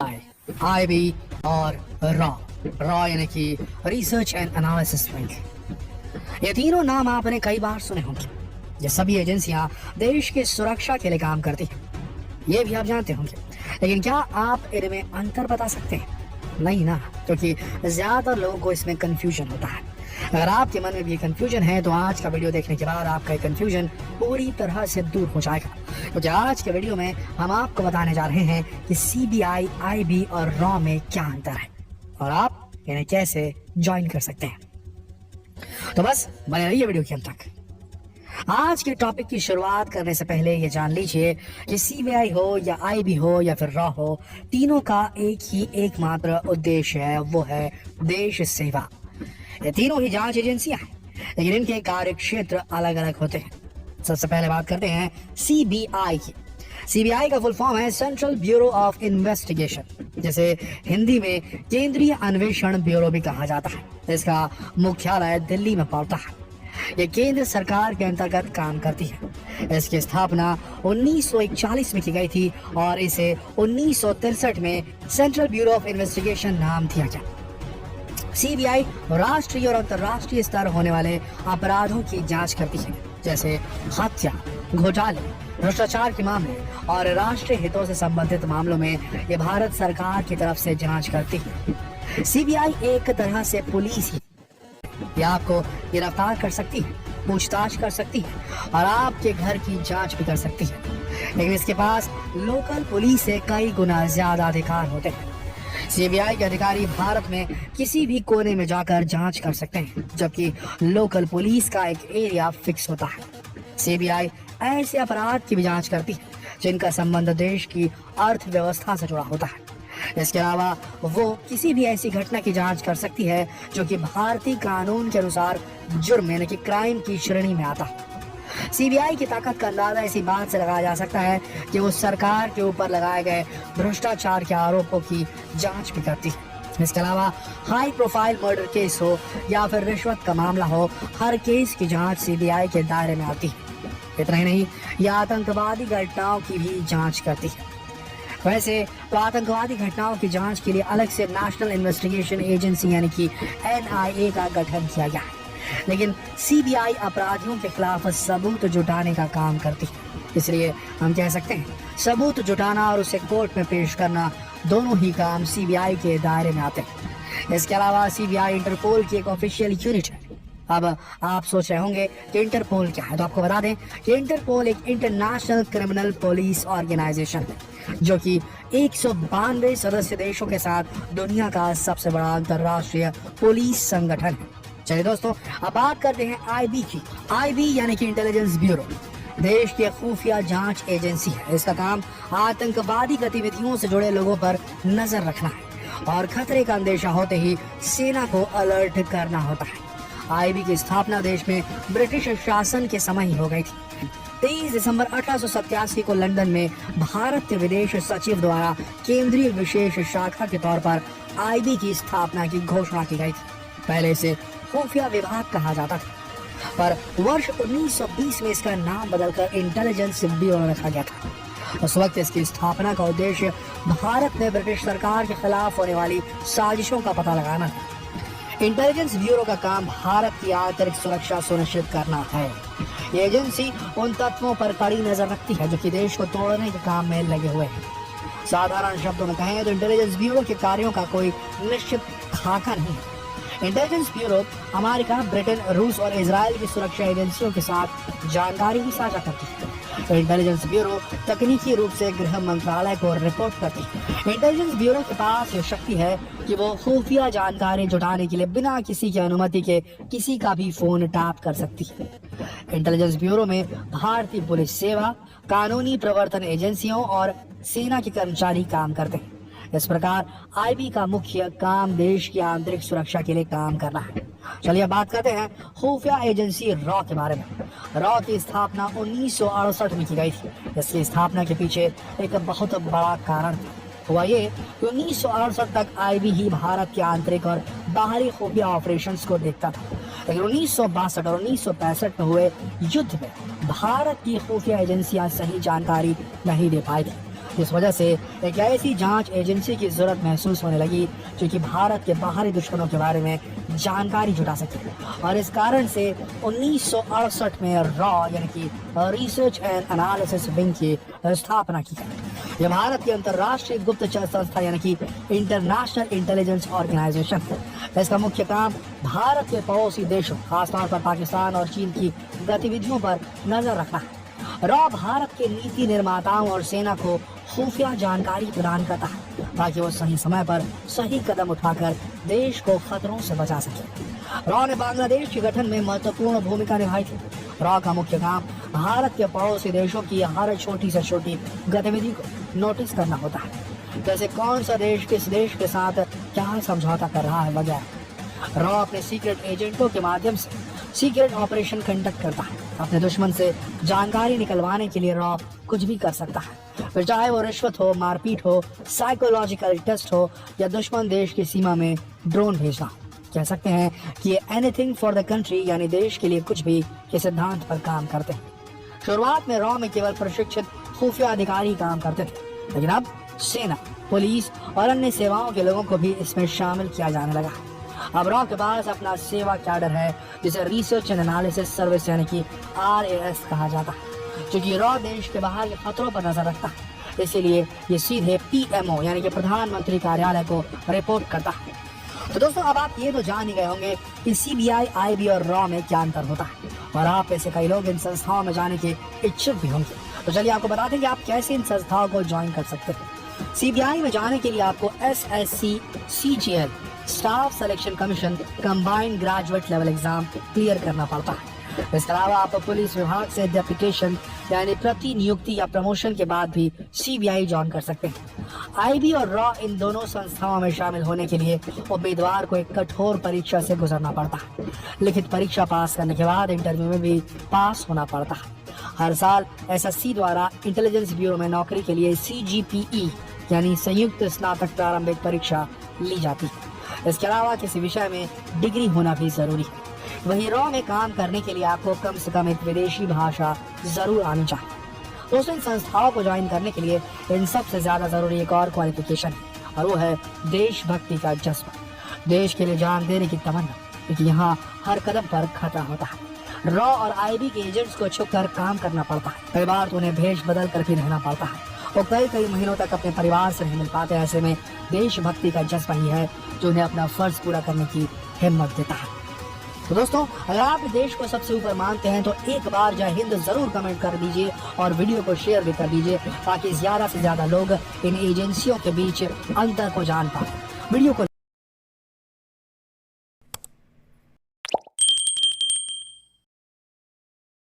IB और raw raw यानी कि रिसर्च एंड एनालिसिस विंग। ये तीनों नाम आपने कई बार सुने होंगे। ये सभी एजेंसियां देश की सुरक्षा के लिए काम करती हैं, ये भी आप जानते होंगे। लेकिन क्या आप इनमें अंतर बता सकते हैं? नहीं ना, क्योंकि ज्यादातर लोगों को इसमें कंफ्यूजन होता है। अगर आपके मन में भी कंफ्यूजन है तो आज का वीडियो देखने के बाद आपका कंफ्यूजन पूरी तरह से दूर हो जाएगा। क्योंकि आज के वीडियो में हम आपको बताने जा रहे हैं कि सीबीआई, आईबी और रॉ में क्या अंतर है और आप इन्हें कैसे ज्वाइन कर सकते हैं। तो बस बने रहिए वीडियो के अंत तक। आज के टॉपिक की शुरुआत करने से पहले ये जान लीजिए कि सीबीआई हो या आईबी हो या फिर रॉ हो, तीनों का एक ही एकमात्र उद्देश्य है, वो है देश सेवा। ये तीनों ही जांच एजेंसियां हैं, लेकिन इनके कार्य क्षेत्र अलग अलग होते हैं। सबसे पहले बात करते हैं सीबीआई की। सीबीआई का फुल फॉर्म है सेंट्रल ब्यूरो ऑफ इन्वेस्टिगेशन, जिसे हिंदी में केंद्रीय अन्वेषण ब्यूरो भी कहा जाता है। इसका मुख्यालय दिल्ली में पड़ता है। ये केंद्र सरकार के अंतर्गत काम करती है। इसकी स्थापना 1941 में की गई थी और इसे 1963 में सेंट्रल ब्यूरो ऑफ इन्वेस्टिगेशन नाम दिया गया। सीबीआई राष्ट्रीय और अंतर्राष्ट्रीय स्तर होने वाले अपराधों की जांच करती है, जैसे हत्या, घोटाले, भ्रष्टाचार के मामले और राष्ट्रीय हितों से संबंधित मामलों में ये भारत सरकार की तरफ से जांच करती है। सीबीआई एक तरह से पुलिस ही, ये आपको गिरफ्तार कर सकती है, पूछताछ कर सकती है और आपके घर की जांच भी कर सकती है। लेकिन इसके पास लोकल पुलिस से कई गुना ज्यादा अधिकार होते हैं। सीबीआई के अधिकारी भारत में किसी भी कोने में जाकर जांच कर सकते हैं, जबकि लोकल पुलिस का एक एरिया फिक्स होता है। सीबीआई ऐसे अपराध की भी जांच करती है जिनका संबंध देश की अर्थव्यवस्था से जुड़ा होता है। इसके अलावा वो किसी भी ऐसी घटना की जांच कर सकती है जो कि भारतीय कानून के अनुसार जुर्म यानी कि क्राइम की श्रेणी में आता है। सीबीआई की ताकत का अंदाजा इसी बात से लगाया जा सकता है कि वो सरकार के ऊपर लगाए गए भ्रष्टाचार के आरोपों की जांच भी करती है। इसके अलावा हाई प्रोफाइल मर्डर केस हो या फिर रिश्वत का मामला हो, हर केस की जांच सीबीआई के दायरे में आती है। इतना ही नहीं, यह आतंकवादी घटनाओं की भी जांच करती है। वैसे तो आतंकवादी घटनाओं की जांच के लिए अलग से नेशनल इन्वेस्टिगेशन एजेंसी यानी कि एनआईए का गठन किया गया है, लेकिन सीबीआई अपराधियों के खिलाफ सबूत जुटाने का काम करती है। इसलिए हम कह सकते हैं सबूत जुटाना और उसे कोर्ट में पेश करना, दोनों ही काम सीबीआई के दायरे में आते हैं। इसके अलावा सीबीआई इंटरपोल की एक ऑफिशियल यूनिट है। अब आप सोच रहे होंगे कि इंटरपोल क्या है, तो आपको बता दें कि इंटरपोल एक इंटरनेशनल क्रिमिनल पुलिस ऑर्गेनाइजेशन है जो कि 192 सदस्य देशों के साथ दुनिया का सबसे बड़ा अंतर्राष्ट्रीय पुलिस संगठन है। चलिए दोस्तों, अब बात करते हैं आईबी की। आईबी यानी कि इंटेलिजेंस ब्यूरो देश की खुफिया जांच एजेंसी है। इसका काम आतंकवादी गतिविधियों से जुड़े लोगों पर नजर रखना है और खतरे का अंदेशा होते ही सेना को अलर्ट करना होता है। आईबी की स्थापना देश में ब्रिटिश शासन के समय ही हो गई थी। 23 दिसंबर 1887 को लंदन में भारत के विदेश सचिव द्वारा केंद्रीय विशेष शाखा के तौर पर आईबी की स्थापना की घोषणा की गई थी। पहले इसे खुफिया विभाग कहा जाता था, पर वर्ष 1920 में इसका नाम बदलकर इंटेलिजेंस ब्यूरो रखा गया था। उस वक्त इसकी स्थापना का उद्देश्य भारत में ब्रिटिश सरकार के खिलाफ होने वाली साजिशों का पता लगाना था। इंटेलिजेंस ब्यूरो का काम भारत की आंतरिक सुरक्षा सुनिश्चित करना है। ये एजेंसी उन तत्वों पर कड़ी नजर रखती है जो कि देश को तोड़ने के काम में लगे हुए हैं। साधारण शब्दों में कहें तो इंटेलिजेंस ब्यूरो के कार्यों का कोई निश्चित खाका नहीं है। इंटेलिजेंस ब्यूरो अमेरिका, ब्रिटेन, रूस और इजराइल की सुरक्षा एजेंसियों के साथ जानकारी भी साझा करती है। इंटेलिजेंस ब्यूरो तकनीकी रूप से गृह मंत्रालय को रिपोर्ट करती है। इंटेलिजेंस ब्यूरो के पास ये शक्ति है कि वो खुफिया जानकारी जुटाने के लिए बिना किसी की अनुमति के किसी का भी फोन टैप कर सकती है। इंटेलिजेंस ब्यूरो में भारतीय पुलिस सेवा, कानूनी प्रवर्तन एजेंसियों और सेना के कर्मचारी काम करते हैं। इस प्रकार आईबी का मुख्य काम देश की आंतरिक सुरक्षा के लिए काम करना है। चलिए बात करते हैं खुफिया एजेंसी रॉ के बारे में। रॉ की स्थापना 1968 में की गई थी। इसकी स्थापना के पीछे एक बहुत बड़ा कारण था। हुआ ये कि 1968 तक आईबी ही भारत के आंतरिक और बाहरी खुफिया ऑपरेशंस को देखता था, लेकिन 1962 और 1965 में हुए युद्ध में भारत की खुफिया एजेंसियां सही जानकारी नहीं दे पाई थी। इस वजह से एक ऐसी जांच एजेंसी की जरूरत महसूस होने लगी जो कि भारत के बाहरी दुश्मनों के बारे में जानकारी जुटा सके। और इस कारण से 1968 में रॉ यानी कि रिसर्च एंड एनालिसिस विंग की स्थापना की गई। यह भारत की अंतर्राष्ट्रीय गुप्तचर संस्था यानी कि इंटरनेशनल इंटेलिजेंस ऑर्गेनाइजेशन है। इसका मुख्य काम भारत के पड़ोसी देशों खासतौर पर पाकिस्तान और चीन की गतिविधियों पर नजर रखना है। रॉ भारत के नीति निर्माताओं और सेना को खुफिया जानकारी प्रदान करता है ताकि वो सही समय पर सही कदम उठाकर देश को खतरों से बचा सके। रॉ ने बांग्लादेश के गठन में महत्वपूर्ण भूमिका निभाई थी। रॉ का मुख्य काम भारत के पड़ोसी देशों की हर छोटी से छोटी गतिविधि को नोटिस करना होता है, जैसे कौन सा देश किस देश के साथ क्या समझौता कर रहा है वगैरह। रॉ अपने सीक्रेट एजेंटों के माध्यम से सीक्रेट ऑपरेशन कंडक्ट करता है। अपने दुश्मन से जानकारी निकलवाने के लिए रॉ कुछ भी कर सकता है, फिर चाहे वो रिश्वत हो, मारपीट हो, साइकोलॉजिकल टेस्ट हो या दुश्मन देश की सीमा में ड्रोन भेजना। कह सकते हैं कि ये एनीथिंग फॉर द कंट्री यानी देश के लिए कुछ भी के सिद्धांत पर काम करते हैं। शुरुआत में रॉ में केवल प्रशिक्षित खुफिया अधिकारी काम करते थे, लेकिन अब सेना, पुलिस और अन्य सेवाओं के लोगों को भी इसमें शामिल किया जाने लगा। अब रॉ के पास अपना सेवा कैडर है जिसे रिसर्च एंड एनालिसिस सर्विस यानी कि RAS कहा जाता है, जो कि रॉ देश के बाहर के खतरों पर नजर रखता है। इसीलिए ये सीधे PMO यानी कि प्रधानमंत्री कार्यालय को रिपोर्ट करता है। तो दोस्तों अब आप ये तो जान ही गए होंगे कि CBI, IB और रॉ में क्या अंतर होता है, और आप में से कई लोग इन संस्थाओं में जाने के इच्छुक भी होंगे। तो चलिए आपको बता दें कि आप कैसे इन संस्थाओं को ज्वाइन कर सकते हैं। CBI में जाने के लिए आपको SSC CGL staff selection commission combined graduate level exam clear करना पड़ता है। इसके अलावा आप पुलिस विभाग से डेप्यूटेशन यानी प्रति नियुक्ति या प्रमोशन के बाद भी CBI ज्वाइन कर सकते हैं। IB और रॉ इन दोनों संस्थाओं में शामिल होने के लिए उम्मीदवार को एक कठोर परीक्षा से गुजरना पड़ता है। लिखित परीक्षा पास करने के बाद इंटरव्यू में भी पास होना पड़ता है। हर साल SSC द्वारा इंटेलिजेंस ब्यूरो में नौकरी के लिए CGPE यानी संयुक्त स्नातक प्रारंभिक परीक्षा ली जाती है। इसके अलावा किसी विषय में डिग्री होना भी जरूरी है। वहीं रॉ में काम करने के लिए आपको कम से कम एक विदेशी भाषा जरूर आनी चाहिए। दोस्तों इन संस्थाओं को ज्वाइन करने के लिए इन सबसे ज्यादा जरूरी एक और क्वालिफिकेशन है, और वो है देशभक्ति का जज्बा, देश के लिए जान देने की तमन्ना, क्योंकि यहाँ हर कदम पर खतरा होता है। रॉ और IB के एजेंट्स को छुप कर काम करना पड़ता है। कई बार तो उन्हें भेष बदल कर भी रहना पड़ता है और कई महीनों तक अपने परिवार से नहीं मिल पाते। ऐसे में देशभक्ति का जज्बा ही है जो उन्हें अपना फर्ज पूरा करने की हिम्मत देता है। तो दोस्तों अगर आप देश को सबसे ऊपर मानते हैं तो एक बार जय हिंद जरूर कमेंट कर दीजिए और वीडियो को शेयर भी कर दीजिए ताकि ज्यादा से ज्यादा लोग इन एजेंसियों के बीच अंतर को जान पाए। वीडियो को